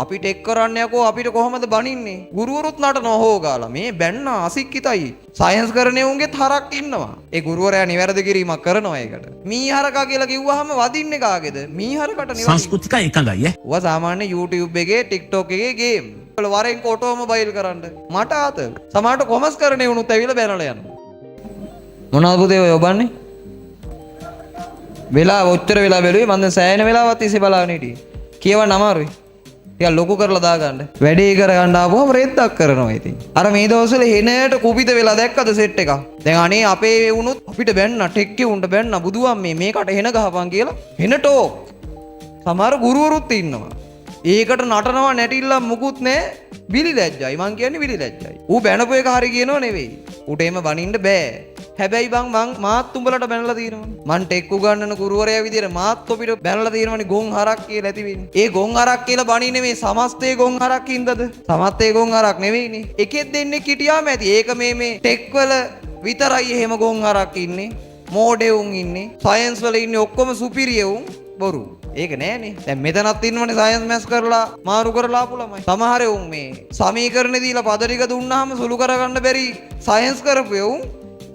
අපි ටෙක් කරන්නේ යකෝ අපිට කොහොමද බනින්නේ? ගුරුවරුත් නටනවා හොගාලා. මේ බැන්න අසික්කිතයි. සයන්ස් කරන්නේ උන්ගෙත් හරක් ඉන්නවා. ඒ ගුරුවරයා නිවැරදි කිරීමක් කරනවා ඒකට. මීහරකා කියලා කිව්වහම වදින්නේ කාගේද? මීහරකට නිවැරදි. සංස්කෘතික එකඟයි ඈ. ඔවා සාමාන්‍ය YouTube එකේ TikTok එකේ ගේම්. වල වරෙන් ඔටෝමොබයිල් කරන්න. මට ආත. සමහරට කොමර්ස් කරන්නේ වුණොත් ඇවිල්ලා බැනලා යනවා. මොනවද පුතේ ඔය ඔබන්නේ? වෙලාව ඔච්චර වෙලා බැලුවේ මම දැන් සෑහෙන වෙලාවක් තිස්සේ බලාගෙන හිටියේ. කියවන්න අමාරුයි. ටිකක් ලොකු කරලා දාගන්න. වැඩේ කරගන්න ආවම රෙද්දක් කරනවා ඉතින්. අර මේ දවස්වල හෙනට කුපිත වෙලා දැක්කද සෙට් එක? දැන් අනේ අපේ වුණොත් අපිට බැන්න ටෙක් උන්ට බැන්න බුදුන් මේකට හෙන ගහපන් කියලා හෙනටෝ. සමහර ගුරුවරුත් ඉන්නවා. ඒකට නටනවා නැටිල්ල මුකුත් නැහැ. විලි ලැජ්ජයි. මං කියන්නේ විලි ලැජ්ජයි. ඌ බැනපු එක හරි කියනෝ නෙවෙයි. ඌට එහෙම බනින්න බෑ. හැබැයි බං මාත් උඹලට බැනලා තියෙනවනේ. මං ටෙක් උගන්නන ගුරුවරයා විදියට මාත් ඔපිට බැනලා තියෙනවනේ ගොන් හරක් කියලා ඇති වෙන්නේ. ඒ ගොන් හරක් කියලා බණින්නේ මේ සමස්තයේ ගොන් හරක් හින්දාද? සමස්තයේ ගොන් හරක් නෙවෙයිනේ. එකෙක් දෙන්නෙක් හිටියාම ඇති. ඒක මේ ටෙක් වල විතරයි එහෙම ගොන් හරක් ඉන්නේ. මෝඩේ උන් ඉන්නේ. සයන්ස් වල ඉන්නේ ඔක්කොම සුපිරිය උන්. බොරු. ඒක නෑනේ. දැන් මෙතනත් ඉන්නවනේ සයන්ස් මැස් කරලා මාරු කරලා ආපු ළමයි. සමහර උන් මේ සමීකරණ දීලා පද ටික දුන්නාම සුළු කරගන්න බැරි සයන්ස් කරපු උන්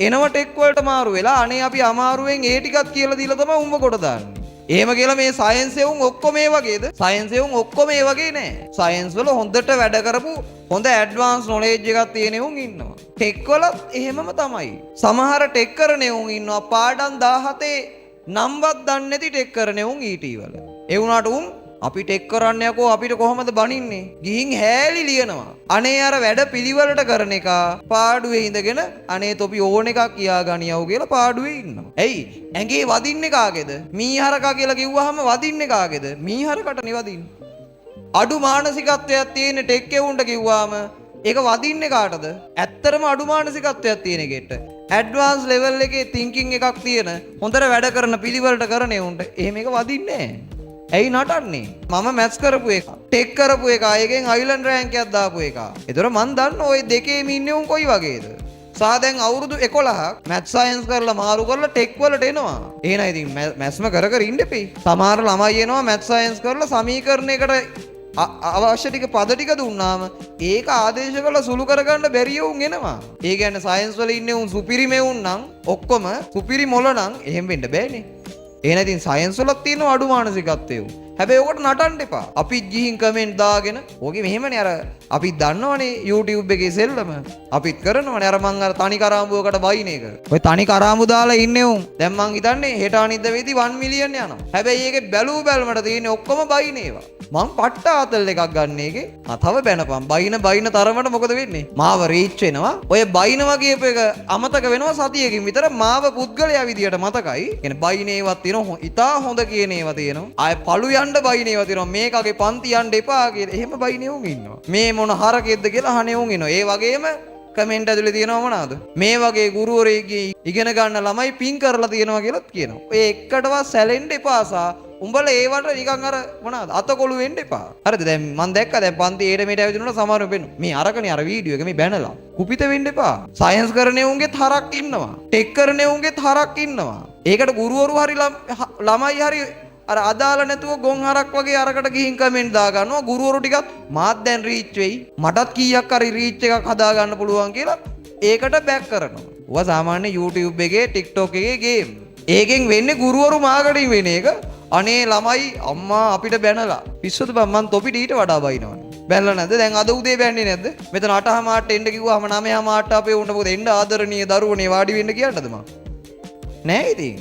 එනව ටෙක් වලට මාරු වෙලා අනේ අපි අමාරුවෙන් ඒ ටිකක් කියලා දීලා තමයි උඹ කොට දාන්නේ. එහෙම කියලා මේ සයන්ස් එවුන් ඔක්කොම ඒ වගේද? සයන්ස් එවුන් ඔක්කොම ඒ වගේ නෑ. සයන්ස් වල හොඳට වැඩ කරපු හොඳ ඇඩ්වාන්ස් නොලෙජ් එකක් තියෙන උන් ඉන්නවා. ටෙක් වලත් එහෙමම තමයි. සමහර ටෙක් කරන උන් ඉන්නවා පාඩම් 17 නම්වත් දන්නේ නැති ටෙක් කරන උන් ඊටි වල. ඒ වුණාට උන් අපි ටෙක් කරන්න යකෝ අපිට කොහොමද බනින්නේ? ගිහින් හැලි ලියනවා. අනේ අර වැඩ පිළිවෙලට කරන එක පාඩුවේ ඉඳගෙන අනේ තොපි ඕන එකක් කියා ගනියව කියලා පාඩුවේ ඉන්නවා. ඇයි? ඇඟේ වදින්නේ කාගේද? මීහරකා කියලා කිව්වහම වදින්නේ කාගේද? මීහරකට නෙවදින්නේ. අඩු මානසිකත්වයක් තියෙන ටෙක් එවුන්ට කිව්වම ඒක වදින්නේ කාටද? ඇත්තරම අඩු මානසිකත්වයක් තියෙන එකට. ඇඩ්වාන්ස් ලෙවල් එකේ තින්කින් එකක් තියෙන හොඳට වැඩ කරන පිළිවෙලට කරන එවුන්ට එහෙම එක වදින්නේ නැහැ. ඇයි නටන්නේ? මම මැත්ස් කරපු එක, ටෙක් කරපු එක, ඒකෙන් අයිලන්ඩ් රෑන්ක් එකක් දාපු එක. ඒතර මන් දන්න ওই දෙකේම ඉන්නේ උන් කොයි වගේද? සා දැන් අවුරුදු 11ක් මැත්ස් සයන්ස් කරලා මාරු කරලා ටෙක් වලට එනවා. එහෙනම් ඉතින් මැත්ස්ම කර කර ඉන්න එපේ. සමහර ළමයි එනවා මැත්ස් සයන්ස් කරලා සමීකරණයකට අවශ්‍ය ටික පද ටික දුන්නාම ඒක ආදේශ කරලා සුළු කරගන්න බැරිය උන් එනවා. ඒ කියන්නේ සයන්ස් වල ඉන්නේ උන් සුපිරි මෙවුන් නම් ඔක්කොම සුපිරි මොළ නම් එහෙම වෙන්න බෑනේ. එහෙනම් ඉතින් සයන්ස් වලත් තියෙන අඩු මානසිකත්වය. හැබැයි ඔකට නටන්න එපා. අපි ගිහින් කමෙන්ට් දාගෙන ඕකේ මෙහෙමනේ අර අපි දන්නවනේ YouTube එකේ සෙල්ලම. අපිත් කරනවනේ අර මං අර තනි කරාඹුවකට බයින එක. ඔය තනි කරාඹු දාලා ඉන්නේ උන්. දැන් මං හිතන්නේ හෙට අනිද්දා වෙදී 1 මිලියන් යනවා. හැබැයි ඒකේ බැලූ බැලමට තියෙන්නේ ඔක්කොම බයින ඒවා. මං පට්ට ආතල් එකක් ගන්න එකේ. තව බැනපන්. බයින තරමට මොකද වෙන්නේ? මාව රීච් වෙනවා. ඔය බයිනවා කියප එක අමතක වෙනවා සතියකින් විතර මාව පුද්ගලයා විදියට මතකයි. කියන්නේ බයින ඒවත් තියෙනවා. ඉතා හොඳ කියන ඒවා තියෙනවා. ආය පළු යන්න බයින ඒවා තියෙනවා. මේකගේ පන්ති යන්න එපා කියලා. එහෙම බයින උන් ඉන්නවා. මේ මොන හරකෙද්ද කියලා අහන්නේ උන් ඉන්නවා. ඒ වගේම කමෙන්ට් ඇතුලේ තියෙනව මොනවාද? මේ වගේ ගුරුවරයෙක්ගේ ඉගෙන ගන්න ළමයි පින් කරලා තියෙනවා කියලාත් කියනවා. ඔය එකටවත් සැලෙන්න එපාසා. උඹලා ඒවට නිකන් අර මොනවාද අතකොළු වෙන්න එපා. හරිද? දැන් මම දැක්කා දැන් පන්ති ඒට මෙට ඇවිදිනකොට සමහරව වෙනවා. මේ අරකනේ අර වීඩියෝ එක මේ බැනලා. කුපිත වෙන්න එපා. සයන්ස් කරන උන්ගෙත් හරක් ඉන්නවා. ටෙක් කරන උන්ගෙත් හරක් ඉන්නවා. ඒකට ගුරුවරු හරි ළමයි හරි අර අදාළ නැතුව ගොන් හරක් වගේ අරකට ගිහින් කමෙන්ට් දා ගන්නවා. ගුරුවරු ටිකත් මාත් දැන් රීච් වෙයි. මටත් කීයක් හරි රීච් එකක් හදා ගන්න පුළුවන් කියලා ඒකට බෑක් කරනවා. ඔවා සාමාන්‍ය YouTube එකේ TikTok එකේ ගේම්. ඒකෙන් වෙන්නේ ගුරුවරු මාකටිං වෙන එක. අනේ ළමයි අම්මා අපිට බැනලා. පිස්සුද බං මං තොපිට ඊට වඩා බයිනවනේ. බැලලා නැද්ද? දැන් අද උදේ බැන්නේ නැද්ද? මෙතන 8:00 මාට එන්න කිව්වම 9:00 මාට අපේ උන්ට මොකද එන්න ආදරණීය දරුවනේ වාඩි වෙන්න කියන්නද මං? නෑ ඉතින්.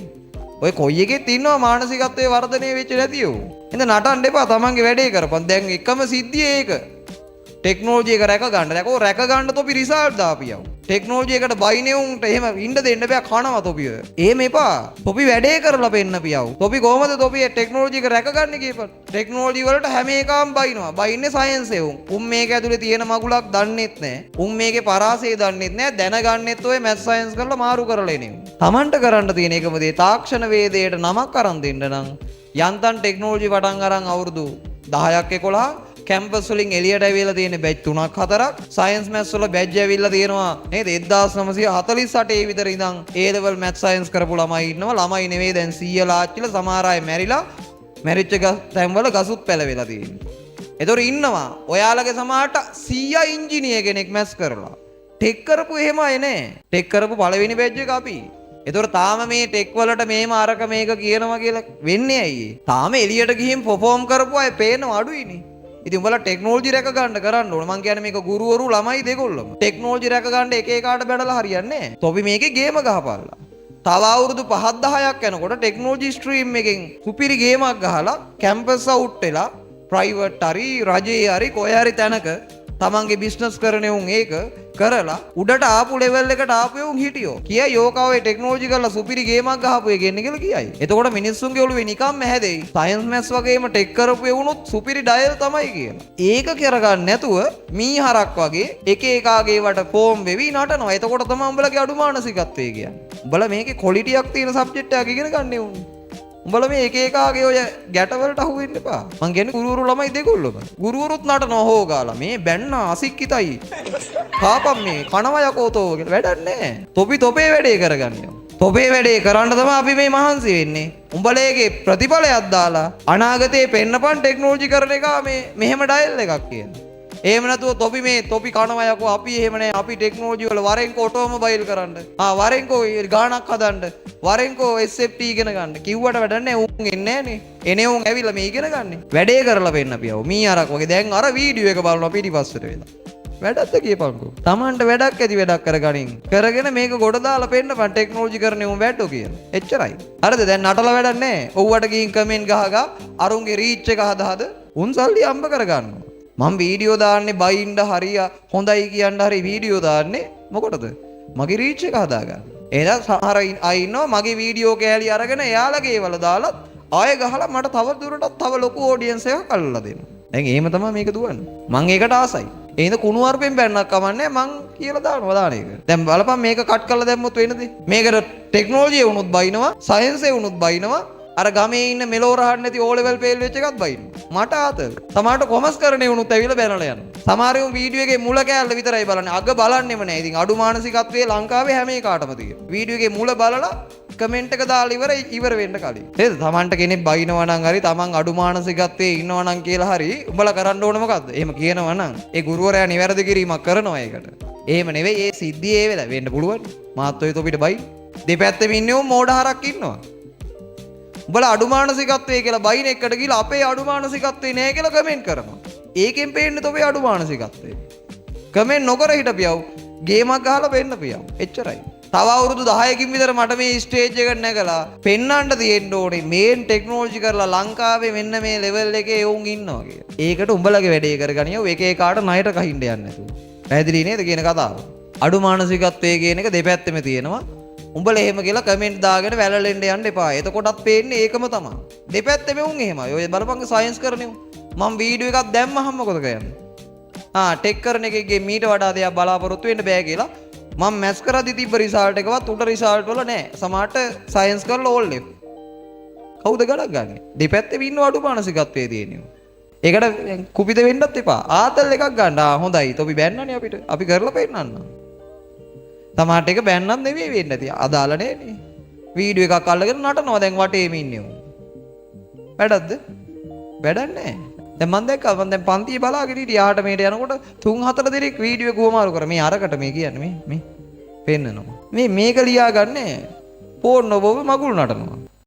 ඔය කොයි එකෙත් ඉන්නවා මානසිකත්වයේ වර්ධනය වෙච්ච නැතිව. එහෙනම් නටන්න එපා තමන්ගේ වැඩේ කරපන්. දැන් එකම සිද්ධිය ඒක. ටෙක්නොලොජි එක රැක ගන්න. දැන් ඔය රැක ගන්න තොපි රිසල්ට් දාපියව. ටෙක්නොලොජි එකට බයිනේ උන්ට එහෙම ඉන්න දෙන්න බෑ කනවා තොපිය. එහෙම එපා. තොපි වැඩේ කරලා පෙන්න පියව. තොපි කොහමද තොපි ටෙක්නොලොජි එක රැකගන්නේ කියපන්. ටෙක්නොලොජි වලට හැම එකම බයිනවා. බයින්නේ සයන්ස් එවුන්. උන් මේක ඇතුලේ තියෙන මගුලක් දන්නෙත් නෑ. උන් මේකේ පරාසය දන්නෙත් නෑ. දැනගන්නෙත් ඔය මැත් සයන්ස් කරලා මාරු කරලා එනේ. තමන්ට කරන්න තියෙන එකම දේ තාක්ෂණ වේදයට නමක් අරන් දෙන්න නම් යන්තම් ටෙක්නොලොජි පටන් අරන් අවුරුදු 10ක් 11 කැම්පස් වලින් එළියට ඇවිල්ලා තියෙන බැච් 3ක් 4ක් සයන්ස් මැත්ස් වල බැච් ඇවිල්ලා තියෙනවා නේද 1948 විතර ඉඳන් A level math science කරපු ළමයි ඉන්නවා. ළමයි නෙවෙයි දැන් 100 ලාච්චිලා සමහර අය මැරිලා මැරිච්ච තැන් වල ගසුත් පැලවෙලා තියෙනවා. එතකොට ඉන්නවා ඔයාලගේ සමාහට 100 ඉංජිනේර කෙනෙක් මැස් කරලා. ටෙක් කරපු එහෙම අය නෑ. ටෙක් කරපු පළවෙනි බැච් එක අපි. එතකොට තාම මේ ටෙක් වලට මේම අරක මේක කියනවා කියලා වෙන්නේ ඇයි? තාම එළියට ගිහින් පර්ෆෝම් කරපු අය පේනව අඩුයිනේ. ඉතින් උඹලා ටෙක්නොලොජි රැක ගන්න කරන්න ඕන. මං කියන්නේ මේක ගුරුවරු ළමයි දෙකොල්ලම. ටෙක්නොලොජි රැක ගන්න එක එකාට බැලලා හරියන්නේ නෑ. තොපි මේකේ ගේම ගහපල්ලා. තව අවුරුදු 5-10ක් යනකොට ටෙක්නොලොජි ස්ට්‍රීම් එකෙන් සුපිරි ගේමක් ගහලා කැම්පස් අවුට් වෙලා ප්‍රයිවට් හරි රජයේ හරි කොහේ හරි තැනක තමන්ගේ බිස්නස් කරන උන් ඒක කරලා උඩට ආපු ලෙවල් එකට ආපු උන් හිටියෝ. කියයි යෝකාවේ ටෙක්නොලොජි කරලා සුපිරි ගේමක් ගහපු එක එන්නේ කියලා කියයි. එතකොට මිනිස්සුන්ගේ ඔළුවේ නිකම්ම හැදෙයි. සයන්ස් මැත්ස් වගේම ටෙක් කරපු එවුනොත් සුපිරි ඩයල් තමයි කියලා. ඒක කරගන්න නැතුව මීහරක් වගේ එක එකාගේ වට ෆෝම් වෙවි නටනවා. එතකොට තමයි උඹලගේ අඩු මානසිකත්වය කියන්නේ. උඹලා මේකේ ක්වොලිටියක් තියෙන සබ්ජෙක්ට් එකක් ඉගෙන ගන්න උන්. උඹලා මේ එක එකාගේ ඔය ගැටවලට අහු වෙන්න එපා. මං කියන්නේ ගුරුවරු ළමයි දෙකොල්ලම. ගුරුවරුත් නටනවා හොගාලා. මේ බැන්න අසික්කිතයි. කාපම් මේ කනවා යකෝතෝ කියලා වැඩක් නැහැ. තොපි තොපේ වැඩේ කරගන්නවා. තොපේ වැඩේ කරන්න තමයි අපි මේ මහන්සි වෙන්නේ. උඹලේගේ ප්‍රතිඵලයක් දාලා අනාගතේ පෙන්නපන් ටෙක්නොලොජි කරන එක මේ මෙහෙම ඩයල් එකක් කියන්නේ. එහෙම නැතුව තොපි මේ තොපි කනවා යකෝ අපි එහෙම නැහැ. අපි ටෙක්නොලොජි වල වරෙන්කෝ ඔටෝමොබයිල් කරන්න. වරෙන්කෝ ගානක් හදන්න. වරෙන්කෝ SFT ඉගෙන ගන්න. කිව්වට වැඩක් නැහැ. උන් එන්නේ නැහනේ. එනේ උන් ඇවිල්ලා මේ ඉගෙන ගන්න. වැඩේ කරලා පෙන්න අපියව. මී අරක් වගේ දැන් අර වීඩියෝ එක බලනවා පිටිපස්සට වෙලා. වැඩක්ද කියපන්කෝ. Tamanට වැඩක් ඇති වැඩක් කරගනින්. කරගෙන මේක ගොඩ දාලා පෙන්නපන් ටෙක්නොලොජි කරන්නේ උන් වැඩෝ කියලා. එච්චරයි. හරිද? දැන් නටලා වැඩක් නැහැ. ඔව්වට ගිහින් කමෙන්ට් ගහගා අරුන්ගේ රීච් එක හදාද උන් සල්ලි අම්බ කරගන්නවා. මම වීඩියෝ දාන්නේ බයින්ඩ හරිය හොඳයි කියන්න හරි වීඩියෝ දාන්නේ මොකටද? මගේ රීච් එක හදාගන්න. එහෙනම් සමහර අය ඉන්නවා මගේ වීඩියෝ කෑලි අරගෙන එයාලගේ ඒවල දාලා ආයෙ ගහලා මට තව දුරටත් තව ලොකු ඔඩියන්ස් එකක් අල්ලලා දෙනවා. දැන් එහෙම තමයි මේක දුවන්නේ. මම ඒකට ආසයි. එහෙනම් කුණු වර්පෙන් බැන්නක් කමන්නේ මං කියලා දානවා දාන එක. දැන් බලපන් මේක කට් කරලා දැම්මොත් වෙනද? මේකට ටෙක්නොලොජි වුණොත් බයිනවා, සයන්ස් වුණොත් බයිනවා. අර ගමේ ඉන්න මෙලෝ රහන්න නැති ඕ ලෙවල් ෆේල් වෙච්ච එකත් බයින්න. මට ආතල්. සමහරට කොමර්ස් කරන්නේ වුණොත් ඇවිල්ලා බැනලා යනවා. සමහරව වීඩියෝ එකේ මුල කෑල්ල විතරයි බලන්නේ. අග බලන්නෙම නෑ. ඉතින් අඩු මානසිකත්වයේ ලංකාවේ හැම එකකටම තියෙනවා. වීඩියෝ එකේ මුල බලලා කමෙන්ට් එක දාලා ඉවර වෙන්න කලින්. නේද? තමන්ට කෙනෙක් බයිනවා නම් හරි තමන් අඩු මානසිකත්වයේ ඉන්නවා නම් කියලා හරි උඹලා කරන්න ඕන මොකද්ද? එහෙම කියනවා නම් ඒ ගුරුවරයා නිවැරදි කිරීමක් කරනවා ඒකට. එහෙම නෙවෙයි ඒ සිද්ධිය ඒ වෙලාව වෙන්න පුළුවන්. මාත් ඔය තොපිට බයි. දෙපැත්තෙම ඉන්නේ මෝඩ හරක් ඉන්නවා. උඹලා අඩු මානසිකත්වයේ කියලා බයින් එකට ගිහලා අපේ අඩු මානසිකත්වේ නෑ කියලා කමෙන්ට් කරනවා. ඒකෙන් පේන්නේ තොපේ අඩු මානසිකත්වය. කමෙන්ට් නොකර හිටපියව ගේමක් ගහලා වෙන්න පියව. එච්චරයි. තව අවුරුදු 10කින් විතර මට මේ ස්ටේජ් එකට නැගලා පෙන්වන්න තියෙන්න ඕනේ මේන් ටෙක්නොලොජි කරලා ලංකාවේ මෙන්න මේ ලෙවල් එකේ උන් ඉන්නවා කියලා. ඒකට උඹලගේ වැඩේ කරගනියව එක එකාට ණයට කහින්න යන්නේ නැතුව. පැහැදිලි නේද කියන කතාව? අඩු මානසිකත්වයේ කියන එක දෙපැත්තෙම තියෙනවා. උඹලා එහෙම කියලා කමෙන්ට් දාගෙන වැළලෙන්න යන්න එපා. එතකොටත් පේන්නේ ඒකම තමයි. දෙපැත්තෙම උන් එහෙමයි. ඔය බලපං සයන්ස් කරන්නේ. මම වීඩියෝ එකක් දැම්මහම මොකද කරන්නේ? ටෙක් කරන එකේ මීට වඩා දෙයක් බලාපොරොත්තු වෙන්න බෑ කියලා මම මැස් කරද්දි තිබ්බ රිසල්ට් එකවත් උඩ රිසල්ට් වල නෑ. සමහරට සයන්ස් කරලා ඕල් ලෙෆ්. කවුද ගණක් ගන්නෙ? දෙපැත්තේ ඉන්න අඩු මානසිකත්වයේ තියෙනවා. ඒකට කුපිත වෙන්නත් එපා. ආතල් එකක් ගන්න. හොඳයි. තොපි බැන්නනේ අපිට. අපි කරලා පෙන්නන්න. තමාට එක බැන්නත් නෙවෙයි වෙන්නේ නැති. අදාළ නෑනේ. වීඩියෝ එකක් අල්ලගෙන නටනවා දැන් වටේම ඉන්නේ උන්. වැඩක්ද? වැඩක් නෑ. දැන් මම දැක්කා මම දැන් පන්තියේ බලාගෙන හිටියා යාට මේට යනකොට 3-4 දෙනෙක් වීඩියෝ එක කොහොමාරු කර මේ අරකට මේ කියන්නේ මේ පෙන්නනවා. මේක ලියාගන්නේ පෝර්න බොව මගුල් නටනවා.